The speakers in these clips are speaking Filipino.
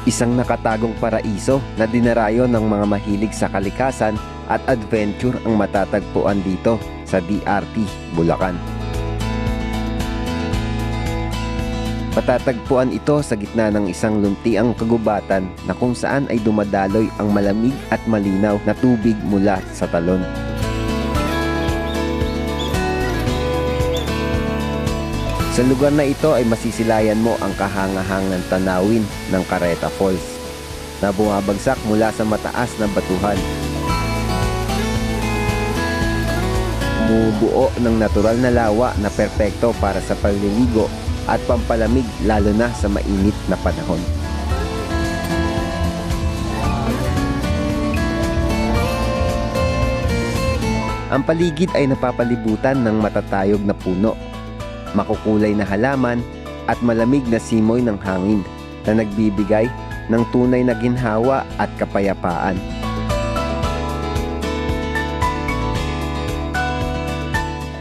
Isang nakatagong paraiso na dinarayo ng mga mahilig sa kalikasan at adventure ang matatagpuan dito sa DRT, Bulacan. Matatagpuan ito sa gitna ng isang luntiang kagubatan na kung saan ay dumadaloy ang malamig at malinaw na tubig mula sa talon. Sa lugar na ito ay masisilayan mo ang kahangahangang tanawin ng Carreta Falls na bumabagsak mula sa mataas na batuhan. Bumubuo ng natural na lawa na perpekto para sa pagliligo at pampalamig lalo na sa mainit na panahon. Ang paligid ay napapalibutan ng matatayog na puno, makukulay na halaman at malamig na simoy ng hangin na nagbibigay ng tunay na ginhawa at kapayapaan.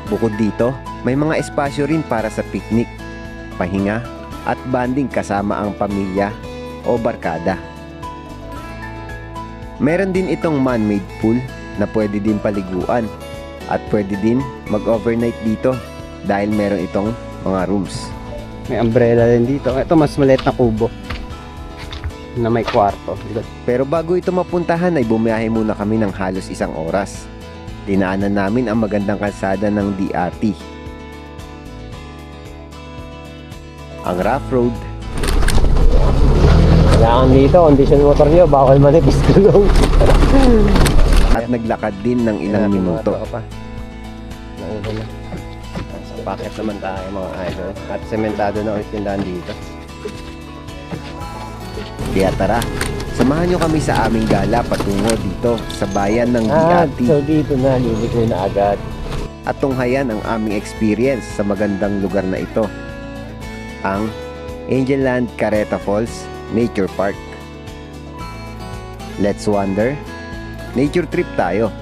Bukod dito, may mga espasyo rin para sa picnic, pahinga at banding kasama ang pamilya o barkada. Meron din itong man-made pool na pwede din paliguan at pwede din mag-overnight dito dahil meron itong mga rooms. May umbrella din dito. Ito mas maliit na kubo na may kwarto. Pero bago ito mapuntahan ay bumiyahe muna kami ng halos 1 oras. Dinaanan namin ang magandang kalsada ng DRT. Ang rough road. Kailangan dito, condition motor nyo, bawal manipis gulong. At naglakad din ng ilang minuto. Nauna na. Sa packet naman tayo mga idol. At sementado na ulit yung daan dito. Kaya tara, samahan nyo kami sa aming gala patungo dito sa bayan ng DRT. So dito na, liliko na agad. At tunghayan ang aming experience sa magandang lugar na ito. Ang Angelland Carreta Falls Nature Park. Let's wander. Nature trip tayo.